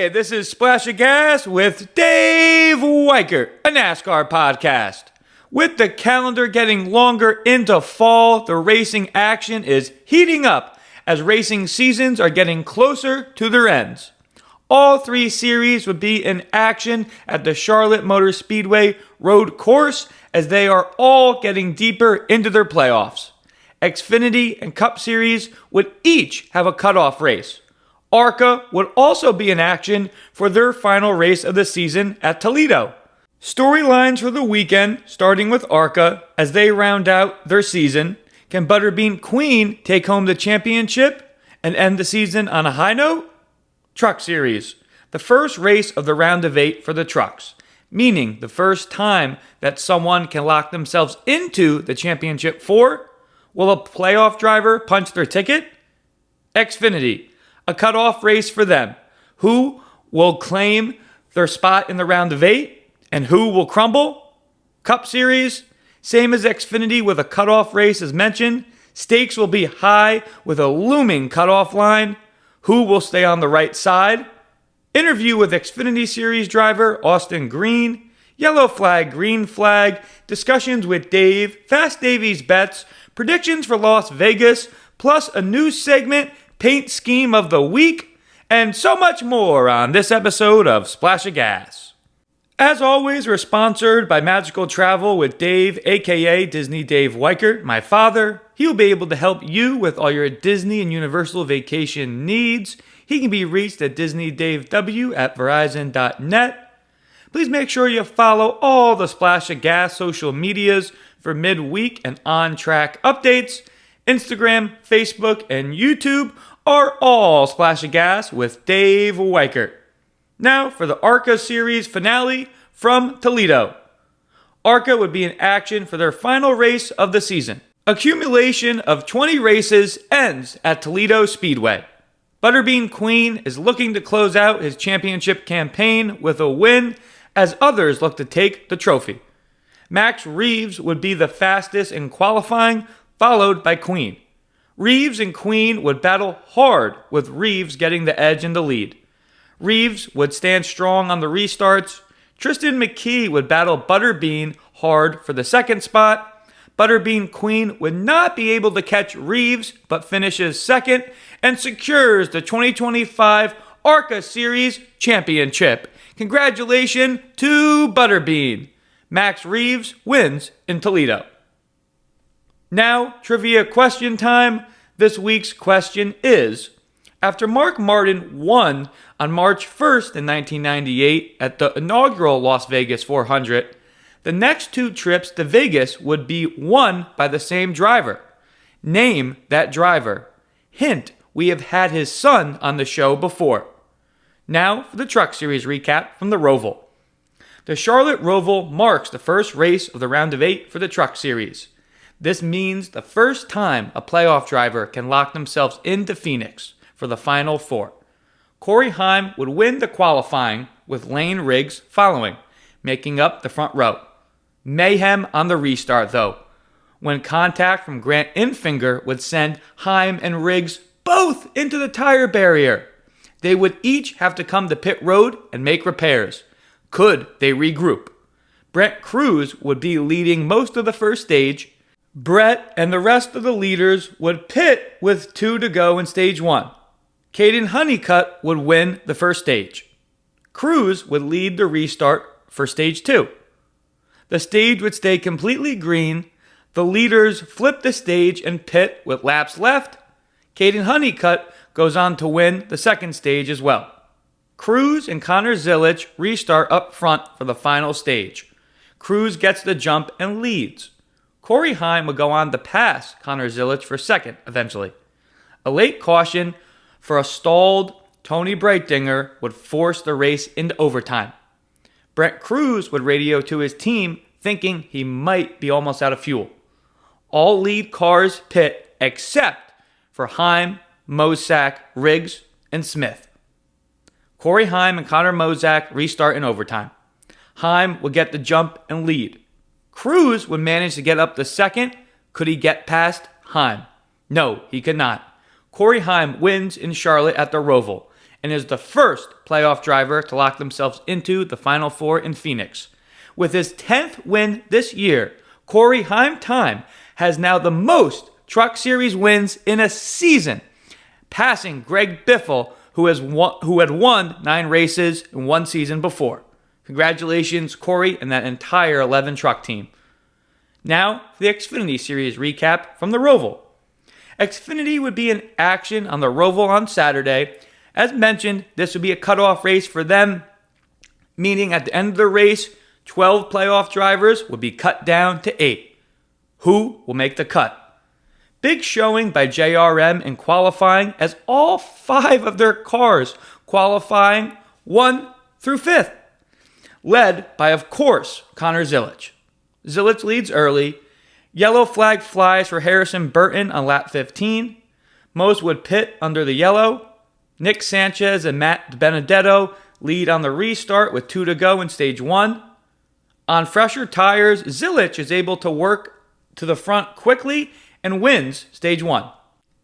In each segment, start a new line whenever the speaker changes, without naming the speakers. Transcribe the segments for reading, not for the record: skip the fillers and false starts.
Hey, this is Splash of Gas with Dave Weichert, a NASCAR podcast. With the calendar getting longer into fall, the racing action is heating up as racing seasons are getting closer to their ends. All three series would be in action at the Charlotte Motor Speedway Road Course as they are all getting deeper into their playoffs. Xfinity and Cup Series would each have a cutoff race. ARCA would also be in action for their final race of the season at Toledo. Storylines for the weekend, starting with ARCA as they round out their season. Can Butterbean Queen take home the championship and end the season on a high note? Truck Series, the first race of the round of 8 for the trucks, meaning the first time that someone can lock themselves into the championship 4. Will a playoff driver punch their ticket? Xfinity, a cutoff race for them. Who will claim their spot in the round of 8 and who will crumble? Cup Series, same as Xfinity with a cutoff race as mentioned. Stakes will be high with a looming cutoff line. Who will stay on the right side? Interview with Xfinity Series driver Austin Green. Yellow flag, green flag. Discussions with Dave. Fast Davey's bets. Predictions for Las Vegas. Plus a new segment, Paint Scheme of the Week, and so much more on this episode of Splash of Gas. As always, we're sponsored by Magical Travel with Dave, aka Disney Dave Weichert, my father. He'll be able to help you with all your Disney and Universal vacation needs. He can be reached at DisneyDaveW@Verizon.net. Please make sure you follow all the Splash of Gas social medias for midweek and on-track updates. Instagram, Facebook, and YouTube are all Splash of Gas with Dave Weichert. Now for the ARCA Series finale from Toledo. ARCA would be in action for their final race of the season. Accumulation of 20 races ends at Toledo Speedway. Butterbean Queen is looking to close out his championship campaign with a win as others look to take the trophy. Max Reeves would be the fastest in qualifying, followed by Queen. Reeves and Queen would battle hard, with Reeves getting the edge in the lead. Reeves would stand strong on the restarts. Tristan McKee would battle Butterbean hard for the second spot. Butterbean Queen would not be able to catch Reeves, but finishes second and secures the 2025 ARCA Series Championship. Congratulations to Butterbean. Max Reeves wins in Toledo. Now, trivia question time. This week's question is, after Mark Martin won on March 1st in 1998 at the inaugural Las Vegas 400, the next 2 trips to Vegas would be won by the same driver. Name that driver. Hint, we have had his son on the show before. Now for the Truck Series recap from the Roval. The Charlotte Roval marks the first race of the round of 8 for the Truck Series. This means the first time a playoff driver can lock themselves into Phoenix for the Final 4. Corey Heim would win the qualifying with Lane Riggs following, making up the front row. Mayhem on the restart though, when contact from Grant Infinger would send Heim and Riggs both into the tire barrier. They would each have to come to pit road and make repairs. Could they regroup? Brent Cruz would be leading most of the first stage. Brett and the rest of the leaders would pit with 2 to go in stage 1. Caden Honeycutt would win the first stage. Cruz would lead the restart for stage 2. The stage would stay completely green. The leaders flip the stage and pit with laps left. Caden Honeycutt goes on to win the second stage as well. Cruz and Connor Zilic restart up front for the final stage. Cruz gets the jump and leads. Corey Heim would go on to pass Connor Zilic for second eventually. A late caution for a stalled Tony Breitinger would force the race into overtime. Brent Cruz would radio to his team thinking he might be almost out of fuel. All lead cars pit except for Heim, Mosak, Riggs, and Smith. Corey Heim and Connor Mosak restart in overtime. Heim would get the jump and lead. Cruz would manage to get up to second. Could he get past Heim? No, he could not. Corey Heim wins in Charlotte at the Roval, and is the first playoff driver to lock themselves into the Final Four in Phoenix. With his 10th win this year, Corey Heim has now the most Truck Series wins in a season, passing Greg Biffle, who had won 9 races in one season before. Congratulations, Corey, and that entire 11 truck team. Now for the Xfinity Series recap from the Roval. Xfinity would be in action on the Roval on Saturday. As mentioned, this would be a cutoff race for them, meaning at the end of the race, 12 playoff drivers would be cut down to 8. Who will make the cut? Big showing by JRM in qualifying, as all 5 of their cars qualifying 1 through 5th. Led by, of course, Connor Zilisch. Zilisch leads early. Yellow flag flies for Harrison Burton on lap 15. Most would pit under the yellow. Nick Sanchez and Matt Benedetto lead on the restart with 2 to go in stage 1. On fresher tires, Zilisch is able to work to the front quickly and wins stage 1.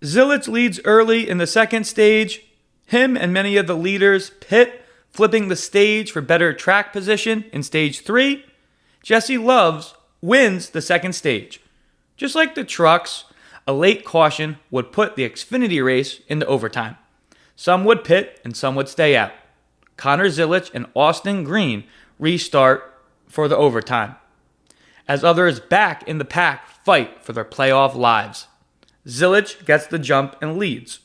Zilisch leads early in the second stage. Him and many of the leaders pit, flipping the stage for better track position in stage 3. Jesse Loves wins the second stage. Just like the trucks, a late caution would put the Xfinity race into overtime. Some would pit and some would stay out. Connor Zilisch and Austin Green restart for the overtime, as others back in the pack fight for their playoff lives. Zilisch gets the jump and leads.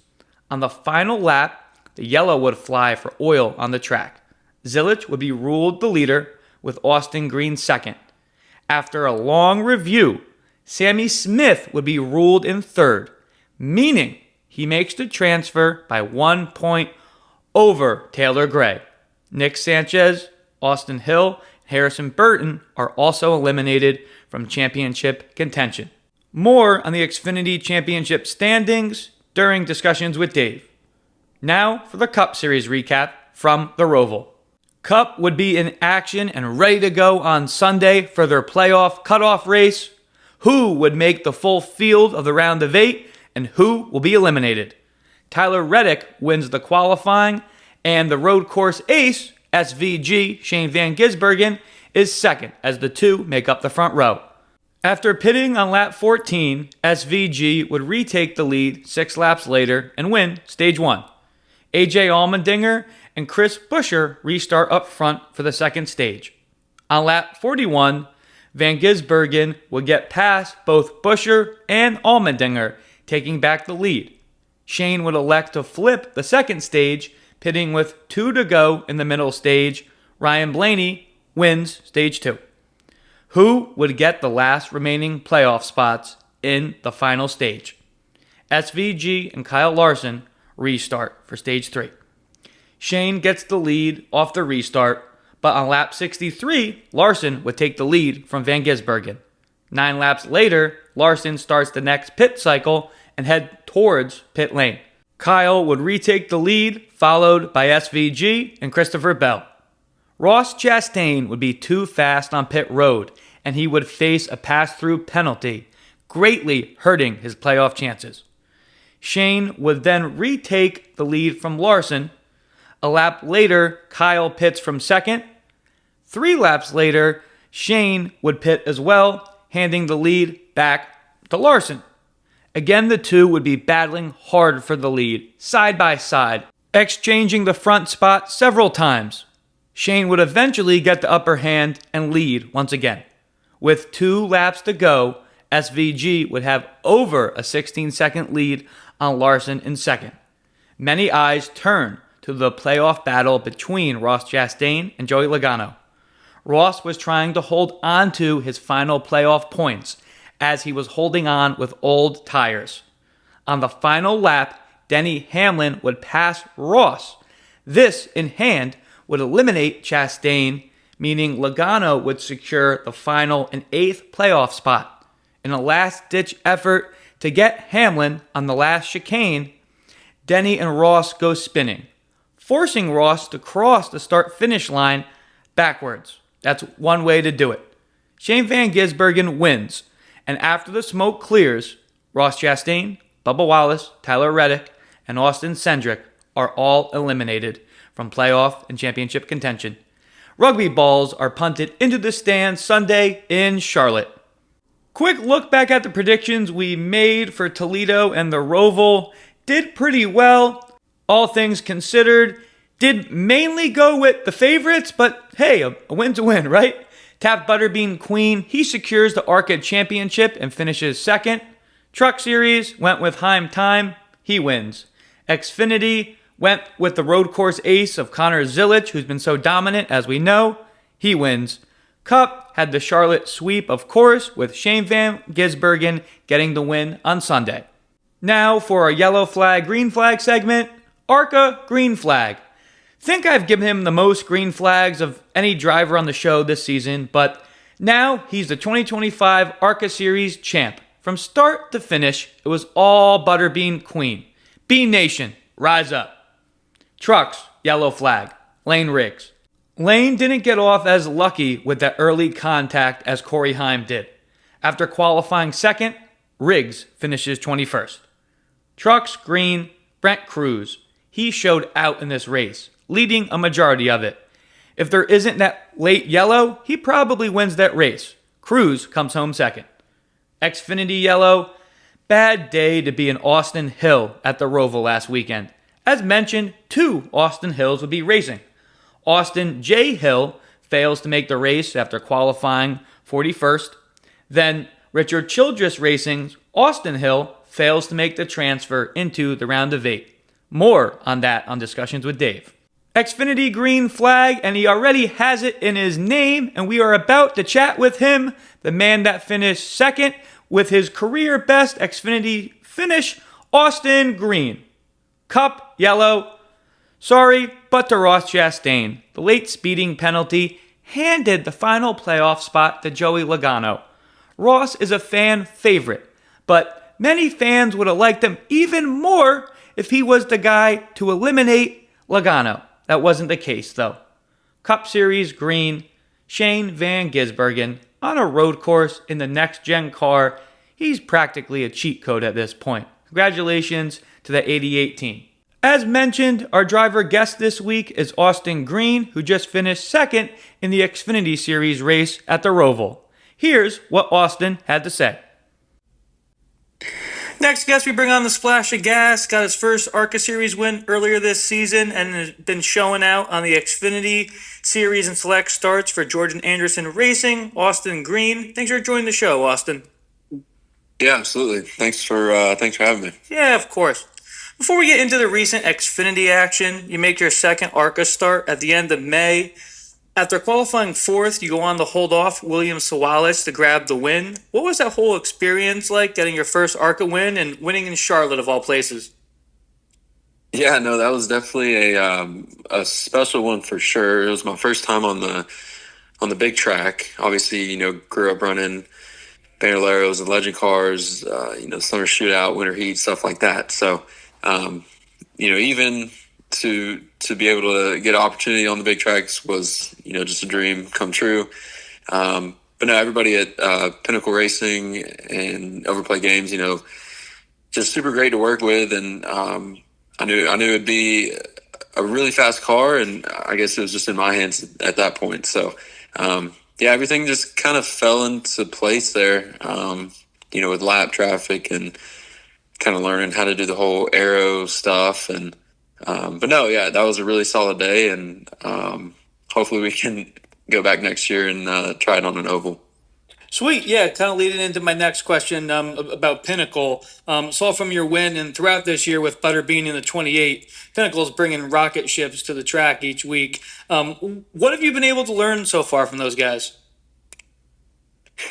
On the final lap, the yellow would fly for oil on the track. Zilisch would be ruled the leader, with Austin Green second. After a long review, Sammy Smith would be ruled in third, meaning he makes the transfer by 1 point over Taylor Gray. Nick Sanchez, Austin Hill, and Harrison Burton are also eliminated from championship contention. More on the Xfinity Championship standings during discussions with Dave. Now for the Cup Series recap from the Roval. Cup would be in action and ready to go on Sunday for their playoff cutoff race. Who would make the full field of the round of 8 and who will be eliminated? Tyler Reddick wins the qualifying, and the road course ace, SVG Shane Van Gisbergen, is second as the 2 make up the front row. After pitting on lap 14, SVG would retake the lead 6 laps later and win stage 1. AJ Allmendinger and Chris Buescher restart up front for the second stage. On lap 41, Van Gisbergen would get past both Buescher and Allmendinger, taking back the lead. Shane would elect to flip the second stage, pitting with 2 to go in the middle stage. Ryan Blaney wins stage 2. Who would get the last remaining playoff spots in the final stage? SVG and Kyle Larson restart for stage 3. Shane gets the lead off the restart, but on lap 63, Larson would take the lead from Van Gisbergen. 9 laps later, Larson starts the next pit cycle and head towards pit lane. Kyle would retake the lead, followed by SVG and Christopher Bell. Ross Chastain would be too fast on pit road, and he would face a pass-through penalty, greatly hurting his playoff chances. Shane would then retake the lead from Larson. A lap later, Kyle pits from second. 3 laps later, Shane would pit as well, handing the lead back to Larson. Again, the 2 would be battling hard for the lead, side by side, exchanging the front spot several times. Shane would eventually get the upper hand and lead once again. With 2 laps to go, SVG would have over a 16-second lead on Larson in second. Many eyes turn to the playoff battle between Ross Chastain and Joey Logano. Ross was trying to hold on to his final playoff points as he was holding on with old tires. On the final lap, Denny Hamlin would pass Ross. This in hand would eliminate Chastain, meaning Logano would secure the final and 8th playoff spot. In a last-ditch effort to get Hamlin on the last chicane, Denny and Ross go spinning, forcing Ross to cross the start-finish line backwards. That's one way to do it. Shane Van Gisbergen wins, and after the smoke clears, Ross Chastain, Bubba Wallace, Tyler Reddick, and Austin Cindric are all eliminated from playoff and championship contention. Rugby balls are punted into the stands Sunday in Charlotte. Quick look back at the predictions we made for Toledo and the Roval. Did pretty well, all things considered. Did mainly go with the favorites, but hey, a win's a win, right? Tapped Butterbean Queen. He secures the ARCA Championship and finishes second. Truck Series went with Heim Time. He wins. Xfinity went with the road course ace of Connor Zilic, who's been so dominant, as we know. He wins. Cup had the Charlotte sweep, of course, with Shane Van Gisbergen getting the win on Sunday. Now for our yellow flag, green flag segment, ARCA green flag. Think I've given him the most green flags of any driver on the show this season, but now he's the 2025 ARCA Series champ. From start to finish, it was all Butterbean Queen. Bean Nation, rise up. Trucks, yellow flag. Lane Riggs. Lane didn't get off as lucky with that early contact as Corey Heim did. After qualifying second, Riggs finishes 21st. Trucks, green, Brent Cruz. He showed out in this race, leading a majority of it. If there isn't that late yellow, he probably wins that race. Cruz comes home second. Xfinity yellow, bad day to be in Austin Hill at the Roval last weekend. As mentioned, 2 Austin Hills will be racing. Austin J. Hill fails to make the race after qualifying 41st. Then Richard Childress Racing's Austin Hill fails to make the transfer into the round of 8. More on that on Discussions with Dave. Xfinity green flag, and he already has it in his name, and we are about to chat with him, the man that finished second with his career best Xfinity finish, Austin Green. Cup, yellow. Sorry, but to Ross Chastain, the late speeding penalty handed the final playoff spot to Joey Logano. Ross is a fan favorite, but many fans would have liked him even more if he was the guy to eliminate Logano. That wasn't the case, though. Cup Series green, Shane Van Gisbergen on a road course in the next-gen car. He's practically a cheat code at this point. Congratulations to the 88 team. As mentioned, our driver guest this week is Austin Green, who just finished second in the Xfinity Series race at the Roval. Here's what Austin had to say. Next guest, we bring on the Splash of Gas. Got his first ARCA Series win earlier this season and has been showing out on the Xfinity Series and select starts for Jordan Anderson Racing. Austin Green, thanks for joining the show, Austin.
Yeah, absolutely. Thanks for having me.
Yeah, of course. Before we get into the recent Xfinity action, you make your second ARCA start at the end of May. After qualifying 4th, you go on to hold off William Sawalich to grab the win. What was that whole experience like, getting your first ARCA win and winning in Charlotte of all places?
Yeah, no, that was definitely a special one for sure. It was my first time on the big track. Obviously, grew up running Bandoleros and Legend cars, summer shootout, winter heat, stuff like that. So, even to be able to get an opportunity on the big tracks was, just a dream come true. But no, everybody at Pinnacle Racing and Overplay Games, just super great to work with. And I knew it'd be a really fast car, and I guess it was just in my hands at that point. So, everything just kind of fell into place there, with lap traffic and kind of learning how to do the whole aero stuff. And but no, yeah, that was a really solid day, and hopefully we can go back next year and try it on an oval.
Sweet, yeah, kind of leading into my next question about Pinnacle. Saw from your win and throughout this year with Butterbean in the 28, Pinnacle's bringing rocket ships to the track each week. What have you been able to learn so far from those guys?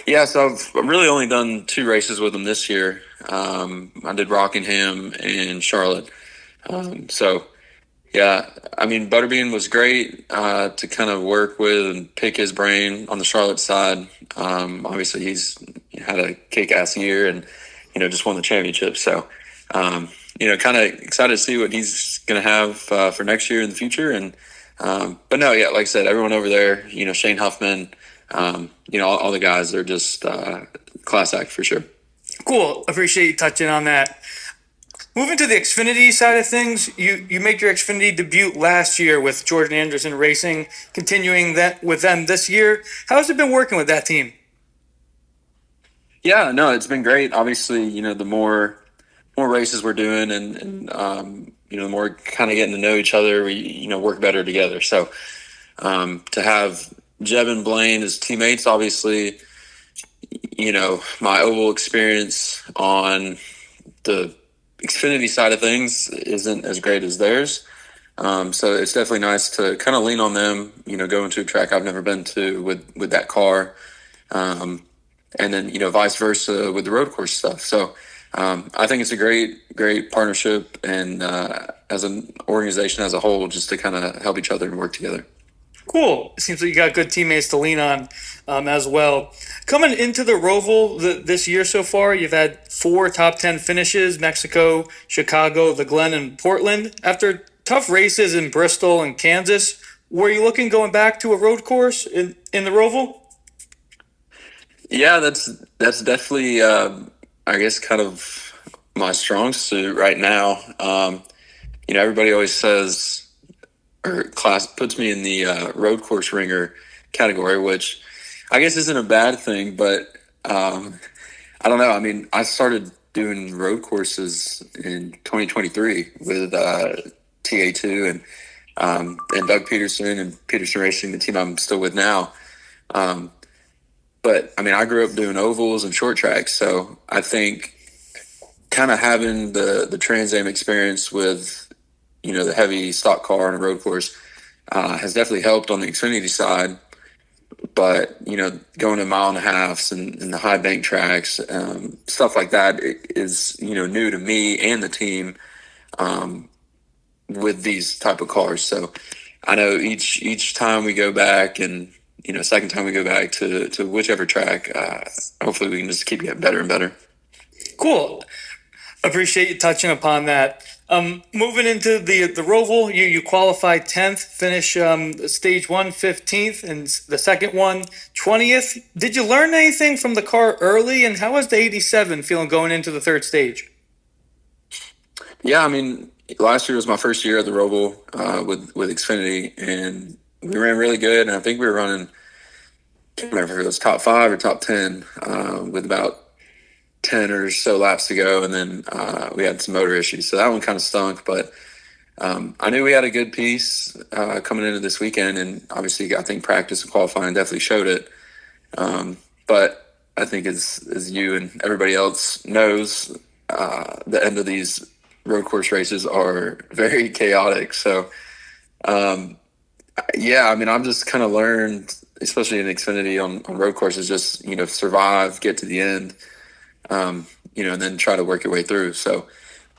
Yeah, so I've really only done 2 races with them this year. I did Rockingham and Charlotte. Butterbean was great to kind of work with and pick his brain on the Charlotte side. Obviously, he's had a kick-ass year and, just won the championship. So, kind of excited to see what he's going to have for next year in the future. And but no, yeah, like I said, everyone over there, Shane Huffman, all the guys, they're just class act for sure.
Cool. Appreciate you touching on that. Moving to the Xfinity side of things, you made your Xfinity debut last year with Jordan Anderson Racing, continuing that with them this year. How's it been working with that team?
Yeah, no, it's been great. Obviously, the more races we're doing, and the more kind of getting to know each other, we work better together. So to have Jeb and Blaine as teammates, obviously, my oval experience on the Xfinity side of things isn't as great as theirs. So it's definitely nice to kind of lean on them, going to a track I've never been to with that car. And then, vice versa with the road course stuff. So I think it's a great partnership, and as an organization as a whole, just to kind of help each other and work together.
Cool. It seems like you got good teammates to lean on as well. Coming into the Roval this year so far, you've had 4 top 10 finishes: Mexico, Chicago, the Glen, and Portland. After tough races in Bristol and Kansas, were you looking going back to a road course in the Roval?
Yeah, that's definitely, I guess, kind of my strong suit right now. Everybody always says, or class puts me in the road course ringer category, which I guess isn't a bad thing, but I don't know. I mean, I started doing road courses in 2023 with TA2 and Doug Peterson and Peterson Racing, the team I'm still with now. But I mean, I grew up doing ovals and short tracks, so I think kind of having the Trans Am experience with the heavy stock car on a road course has definitely helped on the Xfinity side. But going to mile and a halves and the high bank tracks, stuff like that is new to me and the team with these type of cars. So I know each time we go back, and second time we go back to whichever track, hopefully we can just keep getting better and better.
Cool. Appreciate you touching upon that. Moving into the Roval, you qualified 10th, finish stage 1 15th, and the second one 20th. Did you learn anything from the car early, and how was the 87 feeling going into the third stage?
Yeah, I mean, last year was my first year at the Roval with Xfinity, and we ran really good. And I think we were running, I can't remember if it was top 5 or top 10 with about 10 or so laps to go, and then we had some motor issues, so that one kind of stunk. But I knew we had a good piece coming into this weekend, and obviously I think practice and qualifying definitely showed it. But I think as you and everybody else knows, the end of these road course races are very chaotic. So yeah, I mean, I've just kind of learned, especially in Xfinity on road courses, just survive, get to the end. And then try to work your way through. So,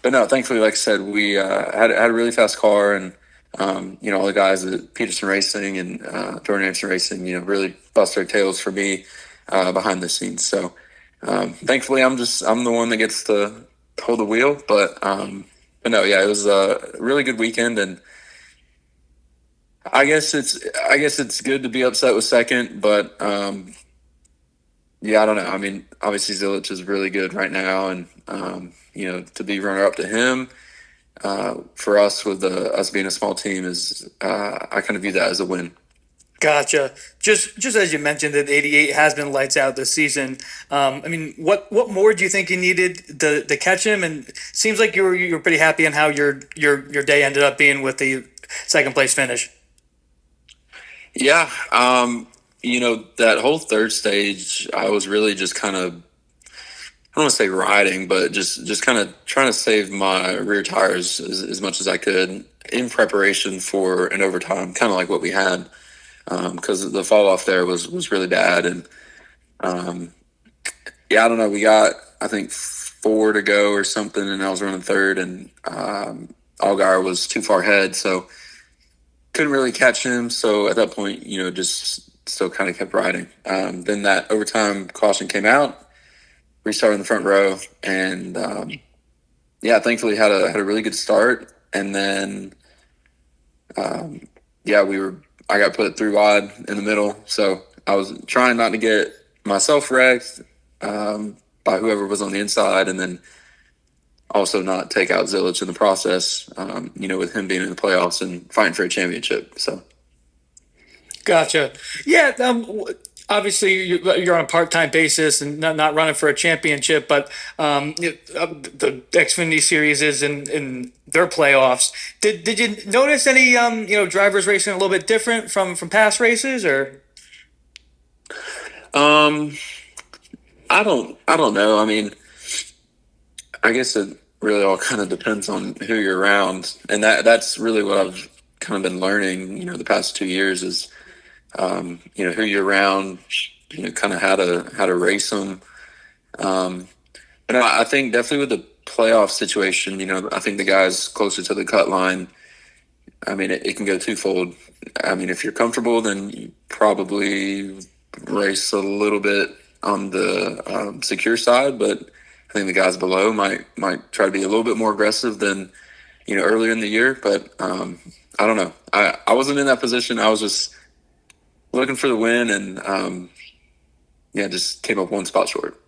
but no, thankfully, like I said, we had a really fast car, and all the guys at Peterson Racing and Jordan Anderson Racing, really bust their tails for me behind the scenes. So, thankfully, I'm the one that gets to hold the wheel. But no, yeah, it was a really good weekend, and I guess it's good to be upset with second, but yeah, I don't know. I mean, obviously Zilich is really good right now, and to be runner up to him for us with us being a small team is I kind of view that as a win.
Gotcha. Just as you mentioned that 88 has been lights out this season. I mean, what more do you think you needed to catch him? And it seems like you're pretty happy on how your day ended up being with the second place finish.
Yeah, that whole third stage, I was really just kind of, I don't want to say riding, but just kind of trying to save my rear tires as much as I could in preparation for an overtime, kind of like what we had, because the fall off there was really bad. And yeah, I don't know, we got, I think, 4 to go or something, and I was running third, and Allgaier was too far ahead, so couldn't really catch him. So at that point, just still kind of kept riding. Then that overtime caution came out, restarted in the front row, and yeah, thankfully had a really good start. And then yeah, I got put 3 wide in the middle, so I was trying not to get myself wrecked by whoever was on the inside, and then also not take out Zillich in the process, with him being in the playoffs and fighting for a championship. So.
Gotcha. Yeah. Obviously, you're on a part-time basis and not running for a championship, but the Xfinity Series is in their playoffs. Did you notice any drivers racing a little bit different from past races, or?
I don't know. I mean, I guess it really all kind of depends on who you're around, and that's really what I've kind of been learning, the past 2 years is, who you're around, kind of how to race them. But I think definitely with the playoff situation, I think the guys closer to the cut line, I mean, it can go twofold. I mean, if you're comfortable, then you probably race a little bit on the secure side, but I think the guys below might try to be a little bit more aggressive than, earlier in the year. But I don't know. I wasn't in that position. I was just looking for the win and, just came up one spot short.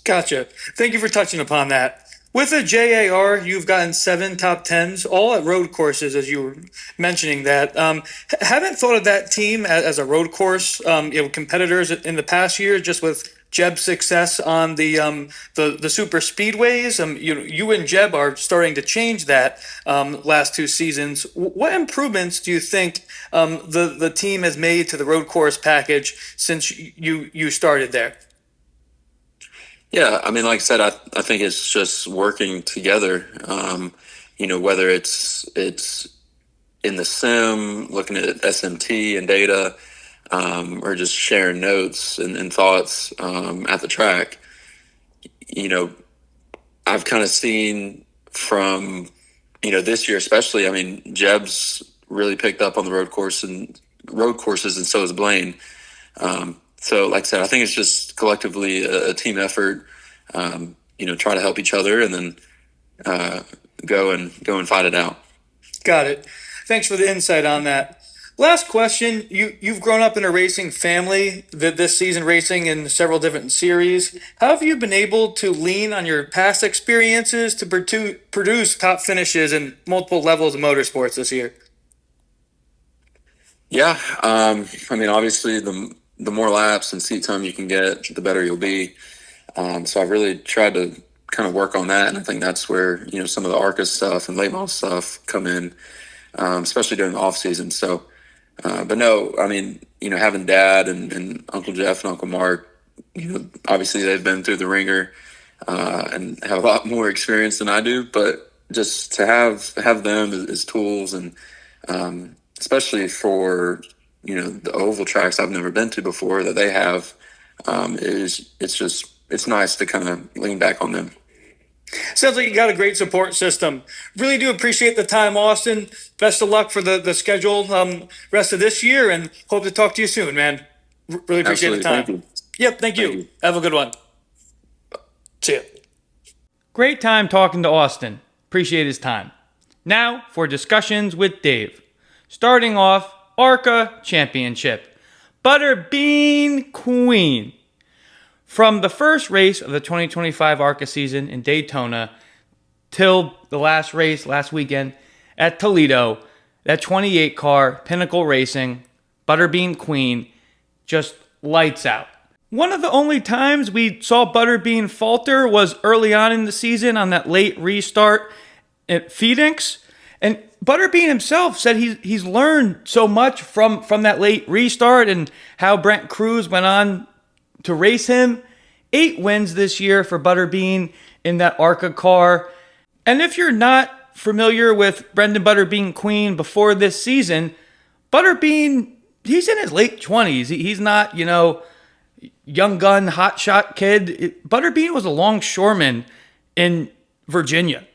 Gotcha. Thank you for touching upon that. With a JAR, you've gotten 7 top 10s, all at road courses, as you were mentioning that. Haven't thought of that team as a road course, competitors in the past year, just with Jeb's success on the super speedways. You and Jeb are starting to change that last 2 seasons. What improvements do you think the team has made to the road course package since you started there?
Yeah, I mean, like I said, I think it's just working together. Whether it's in the sim, looking at SMT and data, or just sharing notes and thoughts at the track. I've kind of seen from this year especially. I mean, Jeb's really picked up on the road courses, and so has Blaine. So, like I said, I think it's just collectively a team effort. Try to help each other, and then go and fight it out.
Got it. Thanks for the insight on that. Last question. You've grown up in a racing family. This season, racing in several different series. How have you been able to lean on your past experiences to produce top finishes in multiple levels of motorsports this year?
Yeah, I mean, obviously, the more laps and seat time you can get, the better you'll be. So I've really tried to kind of work on that, and I think that's where some of the ARCA stuff and late model stuff come in, especially during the off season. So, but no, I mean, having Dad and Uncle Jeff and Uncle Mark, obviously they've been through the ringer and have a lot more experience than I do. But just to have them as tools, and especially for the oval tracks I've never been to before that they have, it's nice to kind of lean back on them.
Sounds like you got a great support system. Really do appreciate the time, Austin. Best of luck for the schedule rest of this year, and hope to talk to you soon, man. Really appreciate the time.
Thank you.
Yep, thank you. Have a good one. See ya.
Great time talking to Austin. Appreciate his time. Now for discussions with Dave. Starting off, ARCA Championship. Butterbean Queen. From the first race of the 2025 ARCA season in Daytona till the last race last weekend at Toledo, that 28 car, Pinnacle Racing, Butterbean Queen, just lights out. One of the only times we saw Butterbean falter was early on in the season on that late restart at Phoenix. And Butterbean himself said he's learned so much from that late restart and how Brent Cruz went on to race him. 8 wins this year for Butterbean in that ARCA car. And if you're not familiar with Brendan Butterbean Queen before this season, Butterbean, he's in his late 20s. He's not, young gun, hotshot kid. Butterbean was a longshoreman in Virginia.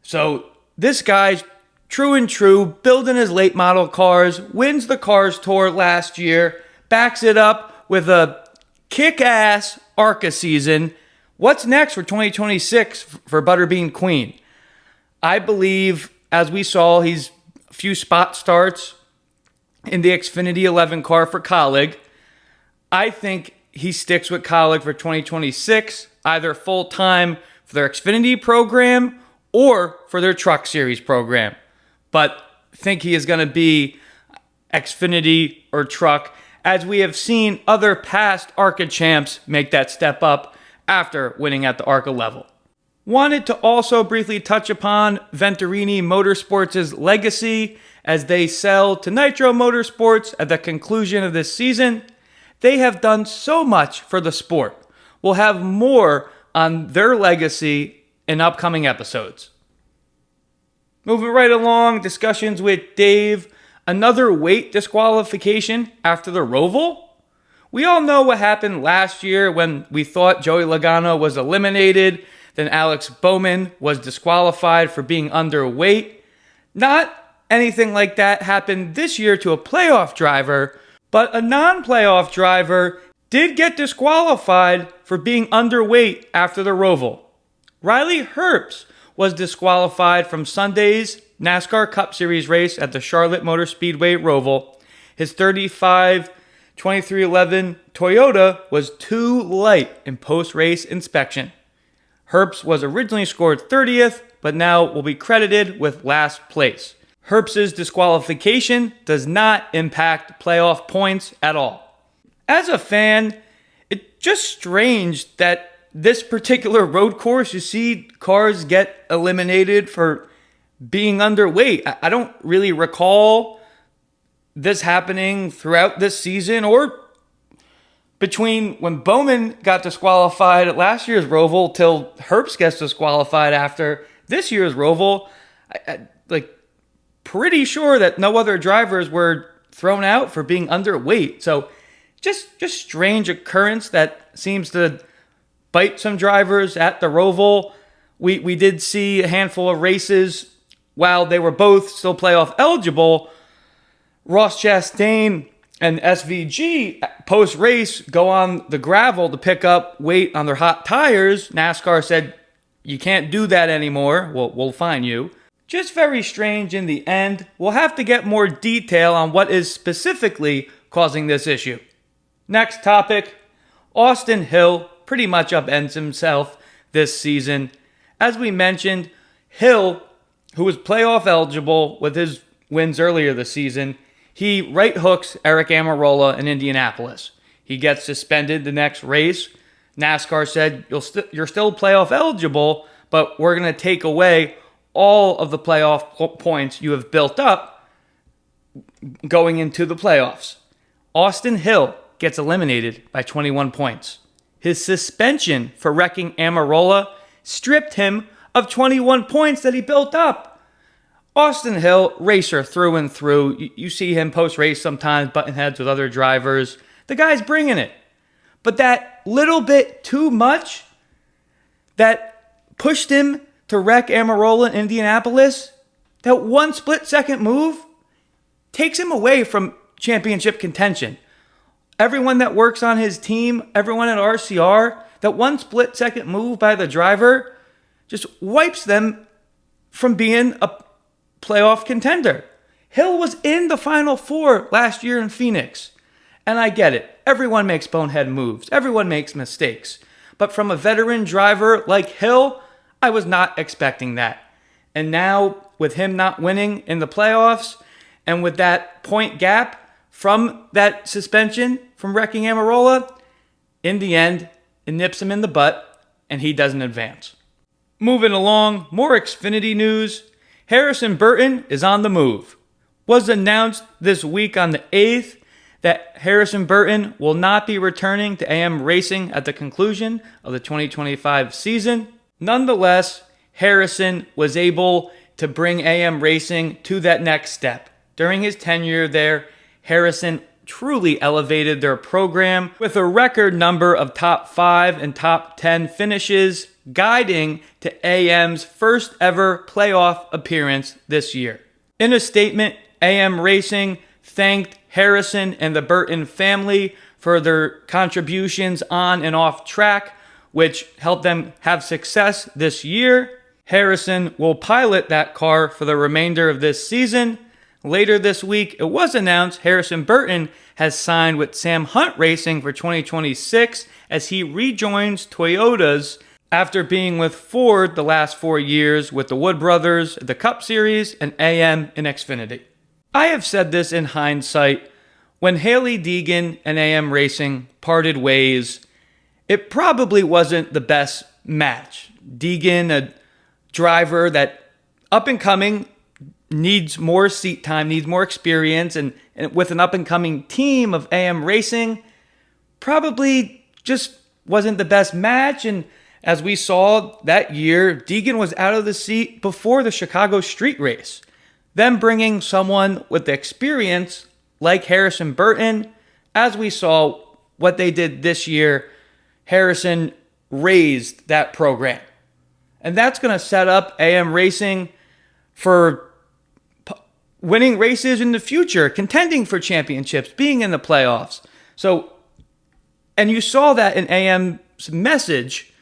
So this guy's true and true, building his late model cars, wins the Cars Tour last year, backs it up with a kick-ass ARCA season. What's next for 2026 for Butterbean Queen? I believe, as we saw, he's a few spot starts in the Xfinity 11 car for Colleague. I think he sticks with Colleague for 2026, either full-time for their Xfinity program or for their Truck Series program. But think he is going to be Xfinity or Truck, as we have seen other past ARCA champs make that step up after winning at the ARCA level. Wanted to also briefly touch upon Venturini Motorsports' legacy as they sell to Nitro Motorsports at the conclusion of this season. They have done so much for the sport. We'll have more on their legacy in upcoming episodes. Moving right along, discussions with Dave. Another weight disqualification after the Roval? We all know what happened last year when we thought Joey Logano was eliminated. Then Alex Bowman was disqualified for being underweight. Not anything like that happened this year to a playoff driver, but a non-playoff driver did get disqualified for being underweight after the Roval. Riley Herbst was disqualified from Sunday's NASCAR Cup Series race at the Charlotte Motor Speedway Roval. His 2311 Toyota was too light in post-race inspection. Herbst was originally scored 30th, but now will be credited with last place. Herbst's disqualification does not impact playoff points at all. As a fan, it's just strange that this particular road course, you see cars get eliminated for being underweight. I don't really recall this happening throughout this season or between when Bowman got disqualified at last year's Roval till Herbst gets disqualified after this year's Roval. Pretty sure that no other drivers were thrown out for being underweight. So just strange occurrence that seems to bite some drivers at the Roval. We did see a handful of races while they were both still playoff eligible. Ross Chastain and SVG post-race go on the gravel to pick up weight on their hot tires. NASCAR said, you can't do that anymore. We'll fine you. Just very strange in the end. We'll have to get more detail on what is specifically causing this issue. Next topic, Austin Hill pretty much upends himself this season. As we mentioned, Hill, who was playoff eligible with his wins earlier this season, he right hooks Eric Almirola in Indianapolis. He gets suspended the next race. NASCAR said, you're still playoff eligible, but we're going to take away all of the playoff points you have built up going into the playoffs. Austin Hill gets eliminated by 21 points. His suspension for wrecking Almirola stripped him of 21 points that he built up. Austin Hill, racer through and through. You see him post-race sometimes butting heads with other drivers. The guy's bringing it. But that little bit too much that pushed him to wreck Almirola in Indianapolis, that one split-second move takes him away from championship contention. Everyone that works on his team, everyone at RCR, that one split-second move by the driver just wipes them from being a playoff contender. Hill was in the Final Four last year in Phoenix. And I get it. Everyone makes bonehead moves. Everyone makes mistakes. But from a veteran driver like Hill, I was not expecting that. And now, with him not winning in the playoffs, and with that point gap from that suspension from wrecking Almirola, in the end, it nips him in the butt, and he doesn't advance. Moving along, more Xfinity news. Harrison Burton is on the move. Was announced this week on the 8th that Harrison Burton will not be returning to AM Racing at the conclusion of the 2025 season. Nonetheless, Harrison was able to bring AM Racing to that next step. During his tenure there, Harrison truly elevated their program with a record number of top 5 and top 10 finishes, guiding to AM's first ever playoff appearance this year. In a statement, AM Racing thanked Harrison and the Burton family for their contributions on and off track, which helped them have success this year. Harrison will pilot that car for the remainder of this season. Later this week, it was announced Harrison Burton has signed with Sam Hunt Racing for 2026 as he rejoins Toyota's after being with Ford the last 4 years with the Wood Brothers, the Cup Series, and AM in Xfinity. I have said this in hindsight. When Hailie Deegan and AM Racing parted ways, it probably wasn't the best match. Deegan, a driver that up and coming, needs more seat time, needs more experience, and with an up and coming team of AM Racing, probably just wasn't the best match. And as we saw that year, Deegan was out of the seat before the Chicago street race. Then bringing someone with the experience like Harrison Burton, as we saw what they did this year, Harrison raised that program. And that's going to set up AM Racing for winning races in the future, contending for championships, being in the playoffs. So, and you saw that in AM's message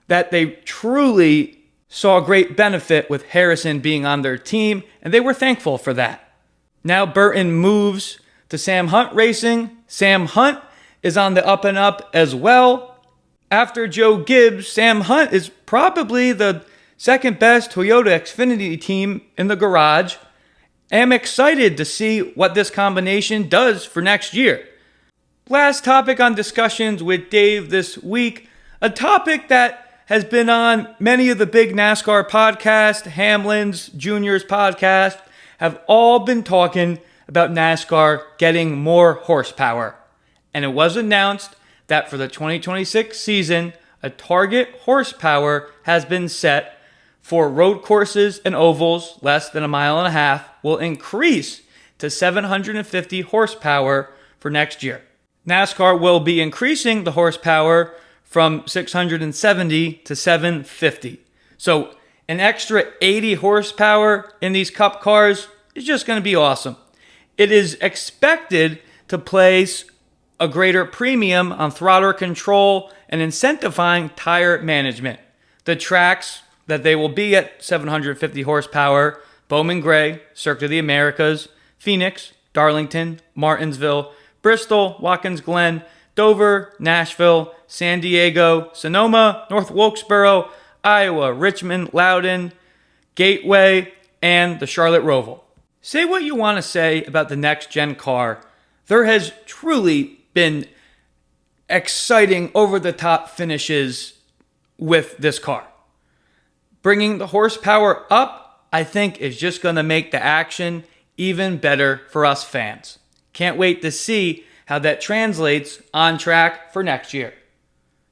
that they truly saw great benefit with Harrison being on their team, and they were thankful for that. Now Burton moves to Sam Hunt Racing. Sam Hunt is on the up and up as well. After Joe Gibbs, Sam Hunt is probably the second best Toyota Xfinity team in the garage. I'm excited to see what this combination does for next year. Last topic on discussions with Dave this week, a topic that has been on many of the big NASCAR podcasts, Hamlin's, Junior's podcast, have all been talking about NASCAR getting more horsepower. And it was announced that for the 2026 season, a target horsepower has been set for road courses and ovals less than a mile and a half will increase to 750 horsepower for next year. NASCAR will be increasing the horsepower from 670 to 750. So an extra 80 horsepower in these Cup cars is just going to be awesome. It is expected to place a greater premium on throttle control and incentivizing tire management. The tracks that they will be at 750 horsepower, Bowman Gray, Circuit of the Americas, Phoenix, Darlington, Martinsville, Bristol, Watkins Glen, Dover, Nashville, San Diego, Sonoma, North Wilkesboro, Iowa, Richmond, Loudon, Gateway, and the Charlotte Roval. Say what you want to say about the next-gen car. There has truly been exciting over-the-top finishes with this car. Bringing the horsepower up, I think, is just going to make the action even better for us fans. Can't wait to see how that translates on track for next year.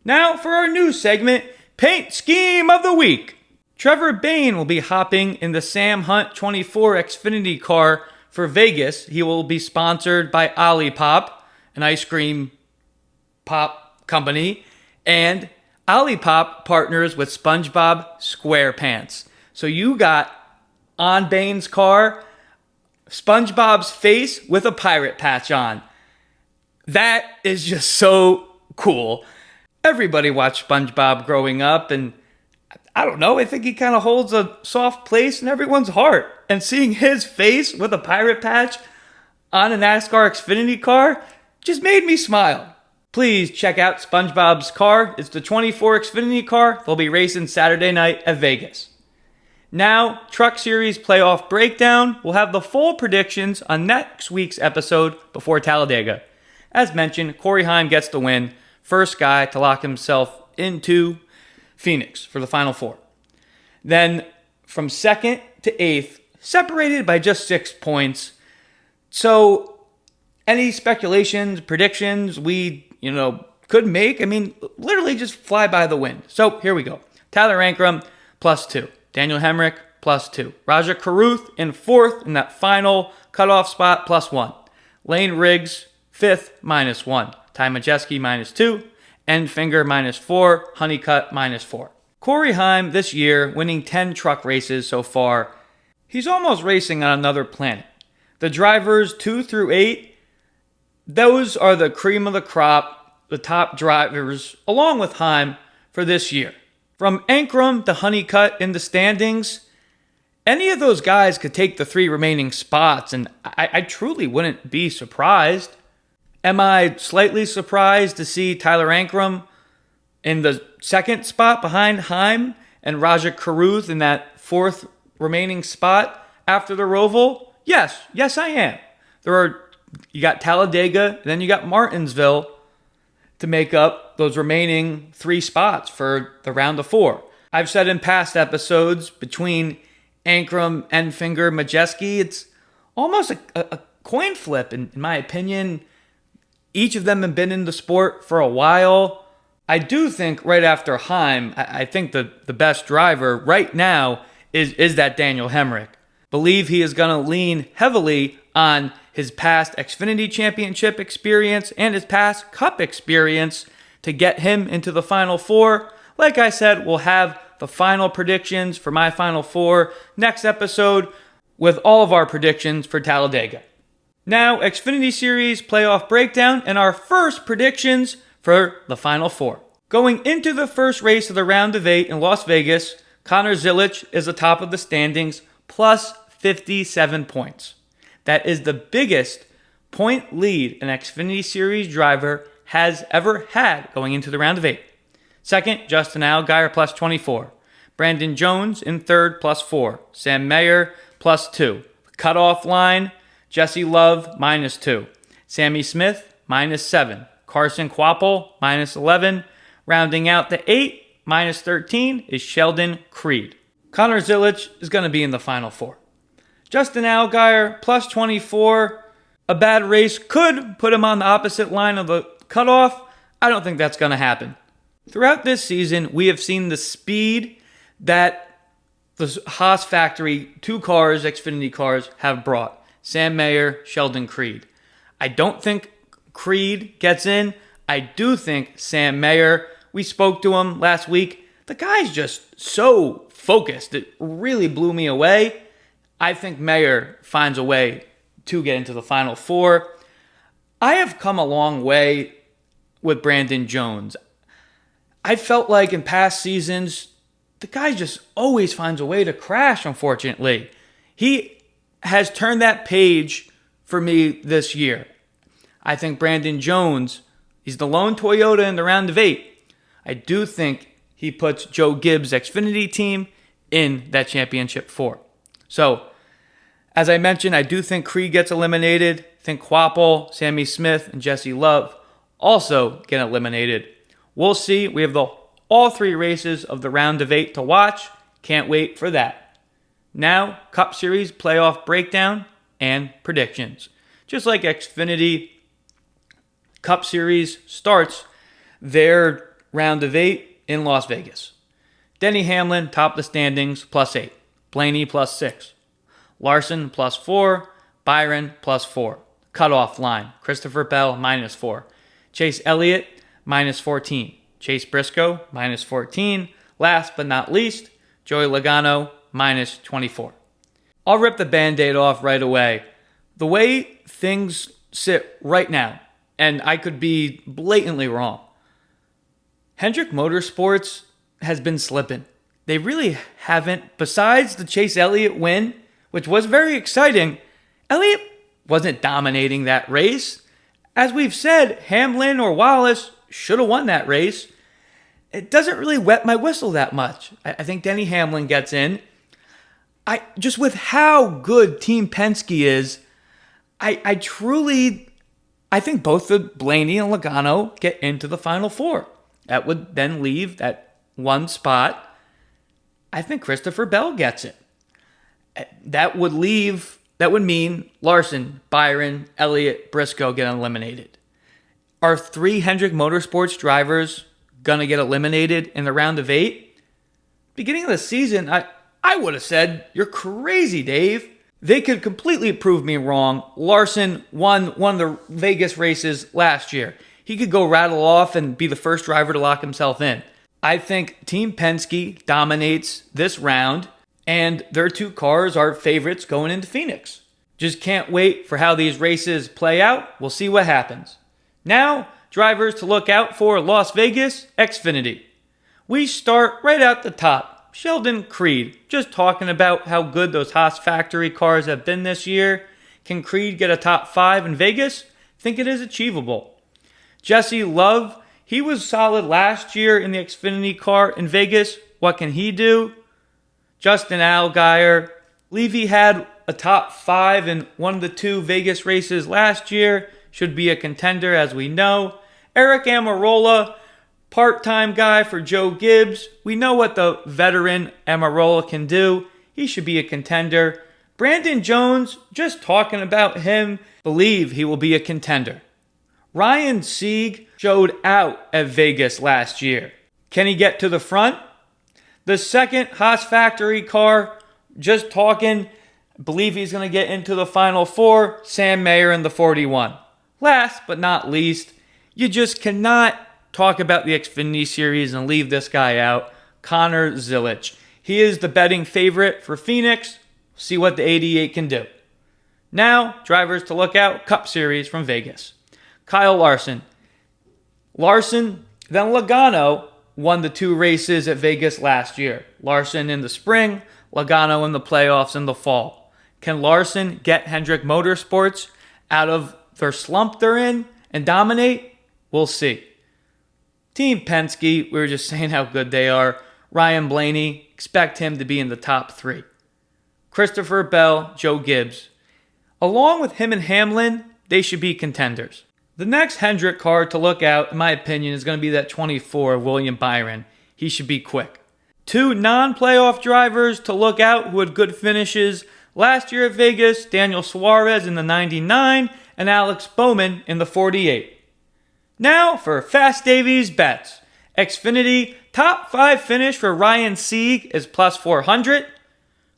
Now for our news segment, Paint Scheme of the Week. Trevor Bayne will be hopping in the Sam Hunt 24 Xfinity car for Vegas. He will be sponsored by Olipop, an ice cream pop company, and Olipop partners with SpongeBob SquarePants. So you got on Bayne's car SpongeBob's face with a pirate patch on. That is just so cool. Everybody watched SpongeBob growing up, and I don't know, I think he kind of holds a soft place in everyone's heart. And seeing his face with a pirate patch on a NASCAR Xfinity car just made me smile. Please check out SpongeBob's car. It's the 24 Xfinity car. They'll be racing Saturday night at Vegas. Now, Truck Series Playoff Breakdown. We'll have the full predictions on next week's episode before Talladega. As mentioned, Corey Heim gets the win. First guy to lock himself into Phoenix for the Final Four. Then from second to eighth, separated by just 6 points. So any speculations, predictions we, could make, literally just fly by the wind. So here we go. Tyler Ankrum, +2. Daniel Hemrick, +2. Raja Caruth in fourth in that final cutoff spot, +1. Lane Riggs, fifth, -1. Ty Majeski, -2. Enfinger, -4. Honeycutt, -4. Corey Heim this year, winning 10 truck races so far. He's almost racing on another planet. The drivers 2 through 8, those are the cream of the crop, the top drivers, along with Heim, for this year. From Ankrum to Honeycutt in the standings, any of those guys could take the 3 remaining spots, and I truly wouldn't be surprised. Am I slightly surprised to see Tyler Ankrum in the second spot behind Heim and Raja Carruth in that fourth remaining spot after the Roval? Yes, I am. You got Talladega, then you got Martinsville to make up those remaining 3 spots for the round of 4. I've said in past episodes, between Ankrum, Enfinger, Majeski, it's almost a coin flip, in my opinion. Each of them have been in the sport for a while. I do think right after Heim, I think the best driver right now is that Daniel Hemrick. Believe he is going to lean heavily on his past Xfinity Championship experience and his past Cup experience to get him into the Final 4. Like I said, we'll have the final predictions for my Final 4 next episode with all of our predictions for Talladega. Now, Xfinity Series playoff breakdown and our first predictions for the Final 4. Going into the first race of the round of 8 in Las Vegas, Connor Zilisch is atop of the standings, plus 57 points. That is the biggest point lead an Xfinity Series driver has ever had going into the round of 8. Second, Justin Allgaier, plus 24. Brandon Jones in third, plus 4. Sam Mayer, plus 2. Cutoff line, Jesse Love, minus 2. Sammy Smith, minus 7. Carson Kvapil, minus 11. Rounding out the 8, minus 13, is Sheldon Creed. Connor Zilisch is going to be in the Final 4. Justin Allgaier, plus 24. A bad race could put him on the opposite line of the cutoff. I don't think that's going to happen. Throughout this season, we have seen the speed that the Haas factory 2 cars, Xfinity cars, have brought. Sam Mayer, Sheldon Creed. I don't think Creed gets in. I do think Sam Mayer, we spoke to him last week. The guy's just so focused. It really blew me away. I think Mayer finds a way to get into the Final 4. I have come a long way with Brandon Jones. I felt like in past seasons, the guy just always finds a way to crash, unfortunately. He has turned that page for me this year. I think Brandon Jones, he's the lone Toyota in the round of 8. I do think he puts Joe Gibbs' Xfinity team in that championship 4. So, as I mentioned, I do think Creed gets eliminated. I think Kvapil, Sammy Smith, and Jesse Love also get eliminated. We'll see. We have all 3 races of the round of 8 to watch. Can't wait for that. Now, Cup Series playoff breakdown and predictions. Just like Xfinity, Cup Series starts their round of 8 in Las Vegas. Denny Hamlin, top of the standings, plus 8. Blaney, plus 6. Larson, plus 4. Byron, plus 4. Cutoff line, Christopher Bell, minus 4. Chase Elliott, minus 14. Chase Briscoe, minus 14. Last but not least, Joey Logano, minus 24. I'll rip the Band-Aid off right away. The way things sit right now, and I could be blatantly wrong, Hendrick Motorsports has been slipping. They really haven't. Besides the Chase Elliott win, which was very exciting, Elliott wasn't dominating that race. As we've said, Hamlin or Wallace should have won that race. It doesn't really wet my whistle that much. I think Denny Hamlin gets in. Just with how good Team Penske is, I think both the Blaney and Logano get into the Final 4. That would then leave that one spot. I think Christopher Bell gets it. That would mean Larson, Byron, Elliott, Briscoe get eliminated. Are 3 Hendrick Motorsports drivers going to get eliminated in the round of 8? Beginning of the season, I would have said, you're crazy, Dave. They could completely prove me wrong. Larson won one of the Vegas races last year. He could go rattle off and be the first driver to lock himself in. I think Team Penske dominates this round, and their 2 cars are favorites going into Phoenix. Just can't wait for how these races play out. We'll see what happens. Now, drivers to look out for Las Vegas, Xfinity. We start right out the top. Sheldon Creed, just talking about how good those Haas factory cars have been this year. Can Creed get a top 5 in Vegas? Think it is achievable. Jesse Love, He was solid last year in the Xfinity car in Vegas. What can he do? Justin Allgaier. Levy had a top 5 in one of the 2 Vegas races last year. Should be a contender, as we know. Eric Almirola, part-time guy for Joe Gibbs. We know what the veteran Almirola can do. He should be a contender. Brandon Jones, just talking about him, believe he will be a contender. Ryan Sieg showed out at Vegas last year. Can he get to the front? The second Haas factory car, just talking, believe he's going to get into the Final 4, Sam Mayer in the 41. Last but not least, you just cannot talk about the Xfinity Series and leave this guy out, Connor Zilisch. He is the betting favorite for Phoenix. See what the 88 can do. Now, drivers to look out, Cup Series from Vegas. Kyle Larson. Larson, then Logano, won the 2 races at Vegas last year. Larson in the spring, Logano in the playoffs in the fall. Can Larson get Hendrick Motorsports out of their slump they're in and dominate? We'll see. Team Penske, we were just saying how good they are. Ryan Blaney, expect him to be in the top 3. Christopher Bell, Joe Gibbs. Along with him and Hamlin, they should be contenders. The next Hendrick car to look out, in my opinion, is going to be that 24 of William Byron. He should be quick. 2 non-playoff drivers to look out who had good finishes last year at Vegas, Daniel Suarez in the 99 and Alex Bowman in the 48. Now for Fast Davies bets. Xfinity top 5 finish for Ryan Sieg is plus 400.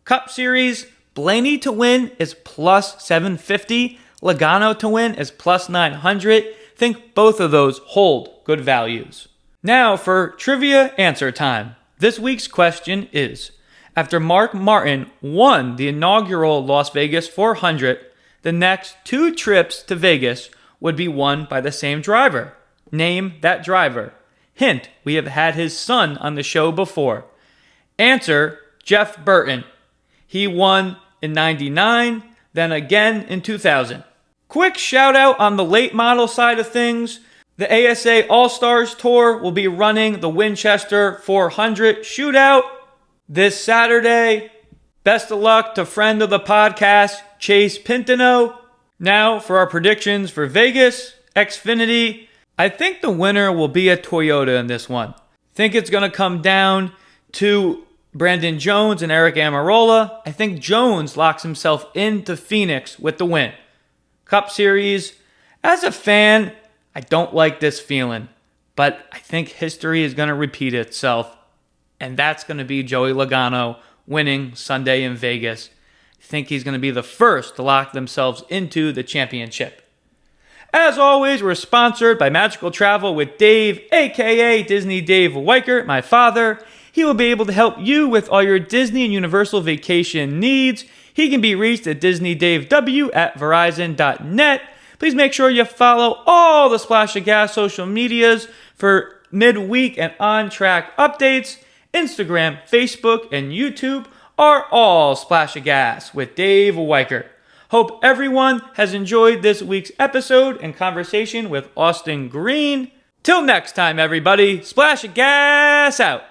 Cup Series, Blaney to win is plus 750. Logano to win is plus 900. Think both of those hold good values. Now for trivia answer time. This week's question is, after Mark Martin won the inaugural Las Vegas 400, the next 2 trips to Vegas would be won by the same driver. Name that driver. Hint, we have had his son on the show before. Answer, Jeff Burton. He won in 99, then again in 2000. Quick shout out on the late model side of things. The ASA All-Stars Tour will be running the Winchester 400 shootout this Saturday. Best of luck to friend of the podcast, Chase Pintano. Now for our predictions for Vegas, Xfinity. I think the winner will be a Toyota in this one. Think it's going to come down to Brandon Jones and Eric Almirola. I think Jones locks himself into Phoenix with the win. Cup Series, as a fan, I don't like this feeling, but I think history is going to repeat itself, and that's going to be Joey Logano winning Sunday in Vegas. I think he's going to be the first to lock themselves into the championship. As always, we're sponsored by Magical Travel with Dave, aka Disney Dave Weichert, my father. He will be able to help you with all your Disney and Universal vacation needs. He can be reached at disneydavew@verizon.net. Please make sure you follow all the Splash of Gas social medias for midweek and on-track updates. Instagram, Facebook, and YouTube are all Splash of Gas with Dave Weichert. Hope everyone has enjoyed this week's episode and conversation with Austin Green. Till next time, everybody, Splash of Gas out.